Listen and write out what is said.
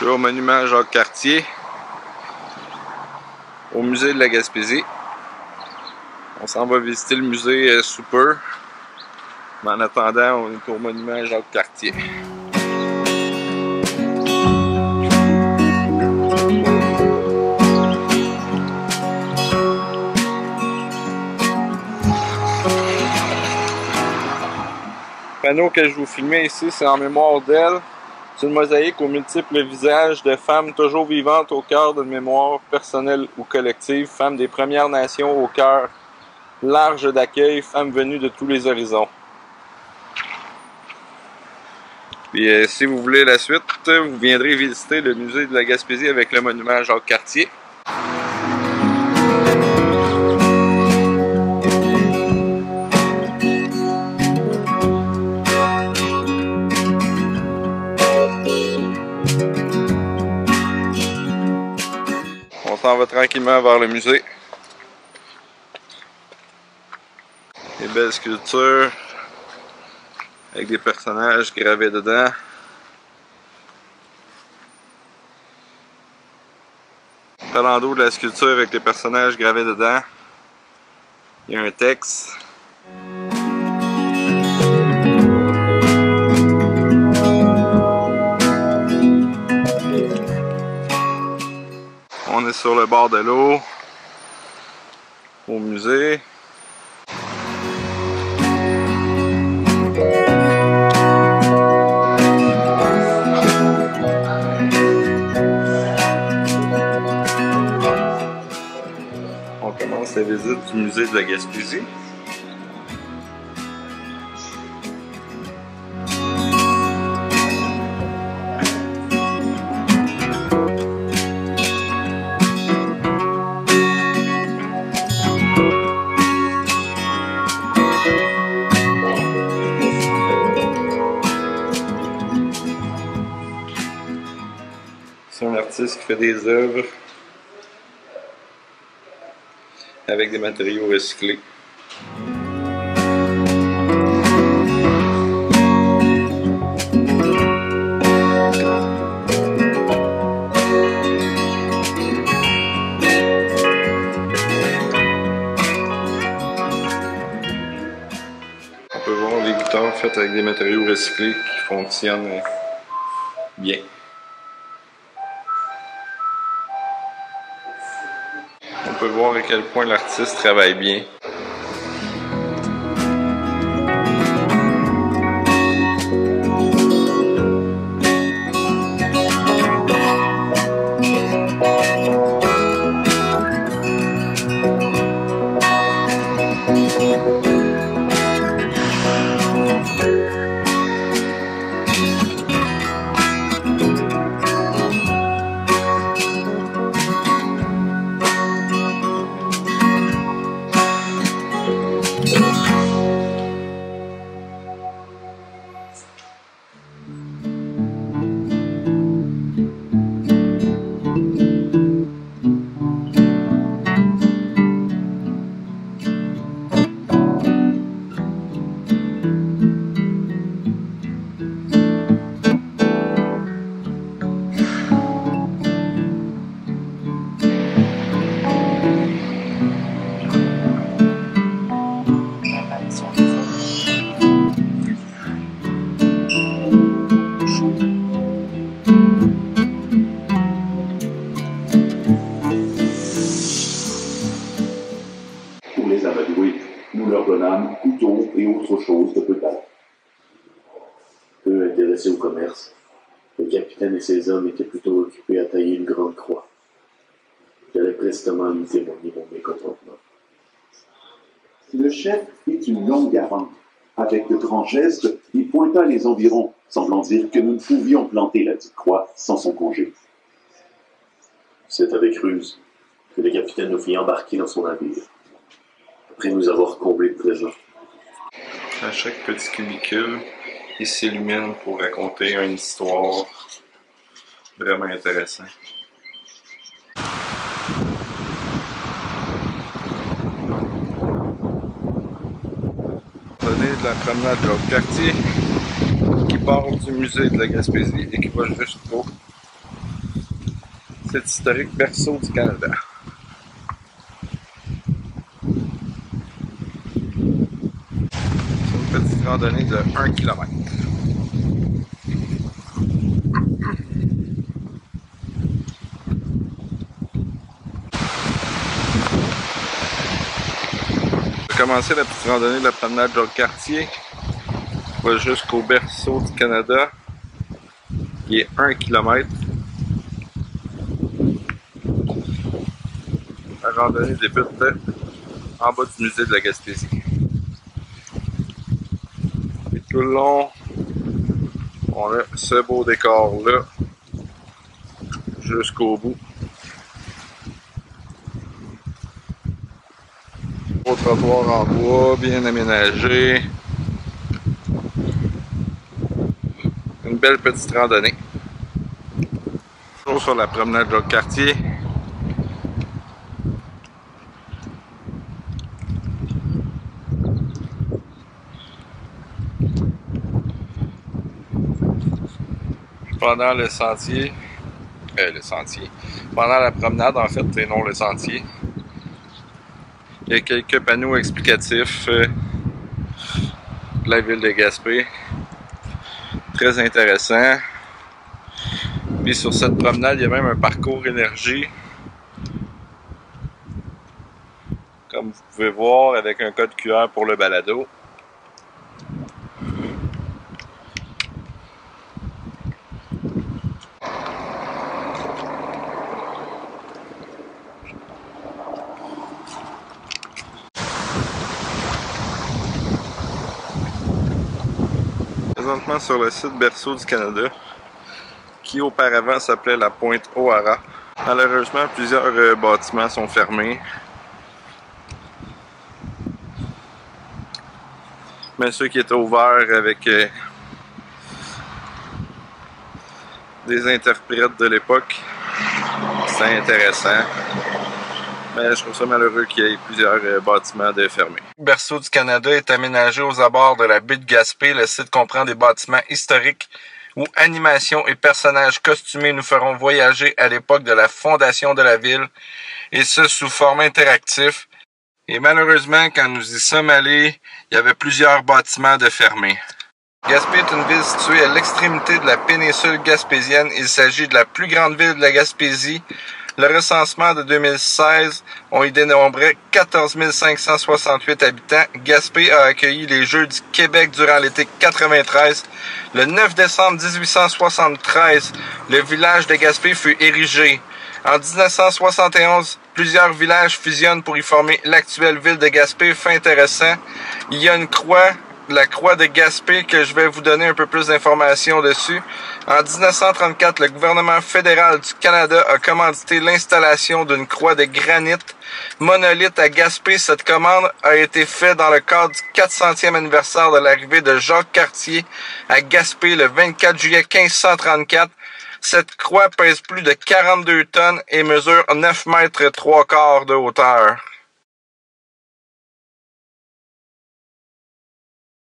Je suis au monument Jacques-Cartier, au musée de la Gaspésie. On s'en va visiter le musée sous peu. Mais en attendant, on est au monument Jacques-Cartier. Le panneau que je vous filmais ici, c'est en mémoire d'elle. C'est une mosaïque aux multiples visages de femmes toujours vivantes au cœur d'une mémoire personnelle ou collective, femmes des Premières Nations au cœur large d'accueil, femmes venues de tous les horizons. Puis si vous voulez la suite, vous viendrez visiter le musée de la Gaspésie avec le monument Jacques-Cartier. On s'en va tranquillement vers le musée. Des belles sculptures avec des personnages gravés dedans. Parlant d'eau de la sculpture avec les personnages gravés dedans, il y a un texte. On est sur le bord de l'eau, au musée. On commence la visite du musée de la Gaspésie. C'est un artiste qui fait des œuvres avec des matériaux recyclés. On peut voir les guitares faites avec des matériaux recyclés qui fonctionnent bien. On peut voir à quel point l'artiste travaille bien. Pour les amadouer, nous leur donnâmes couteaux et autres choses de peu d'âge. Peu intéressés au commerce, le capitaine et ses hommes étaient plutôt occupés à tailler une grande croix. J'allais prestement lui témoigner mon mécontentement. Le chef fit une longue avant. Avec de grands gestes, il pointa les environs, semblant dire que nous ne pouvions planter la dite croix sans son congé. C'est avec ruse que le capitaine nous fit embarquer dans son navire. Après nous avoir comblés de trésors. À chaque petit cubicule, il s'illumine pour raconter une histoire vraiment intéressante. Venez de la promenade Jacques-Cartier qui part du musée de la Gaspésie et qui va jusqu'au cet historique berceau du Canada. C'est une petite randonnée de 1 km. On va commencer la petite randonnée de la promenade Jacques-Cartier. On va jusqu'au berceau du Canada, qui est 1 km. La randonnée débute en bas du musée de la Gaspésie. Et tout le long, on a ce beau décor-là jusqu'au bout. Beau trottoir en bois, bien aménagé. Une belle petite randonnée. Toujours sur la promenade Jacques-Cartier. Pendant le sentier, pendant la promenade en fait, et non le sentier, il y a quelques panneaux explicatifs de la ville de Gaspé, très intéressant. Puis sur cette promenade, il y a même un parcours énergie, comme vous pouvez voir, avec un code QR pour le balado. Présentement sur le site Berceau du Canada, qui auparavant s'appelait la Pointe O'Hara. Malheureusement, plusieurs bâtiments sont fermés. Mais ceux qui étaient ouverts avec des interprètes de l'époque, c'est intéressant. Mais je trouve ça malheureux qu'il y ait plusieurs bâtiments de fermés. Le Berceau du Canada est aménagé aux abords de la baie de Gaspé. Le site comprend des bâtiments historiques où animations et personnages costumés nous feront voyager à l'époque de la fondation de la ville, et ce sous forme interactif. Et malheureusement, quand nous y sommes allés, il y avait plusieurs bâtiments de fermés. Gaspé est une ville située à l'extrémité de la péninsule gaspésienne. Il s'agit de la plus grande ville de la Gaspésie. Le recensement de 2016, on y dénombrait 14 568 habitants. Gaspé a accueilli les Jeux du Québec durant l'été 93. Le 9 décembre 1873, le village de Gaspé fut érigé. En 1971, plusieurs villages fusionnent pour y former l'actuelle ville de Gaspé. Fait intéressant, il y a une croix, la croix de Gaspé, que je vais vous donner un peu plus d'informations dessus. En 1934, le gouvernement fédéral du Canada a commandité l'installation d'une croix de granit monolithe à Gaspé. Cette commande a été faite dans le cadre du 400e anniversaire de l'arrivée de Jacques Cartier à Gaspé le 24 juillet 1534. Cette croix pèse plus de 42 tonnes et mesure 9 mètres 3/4 de hauteur.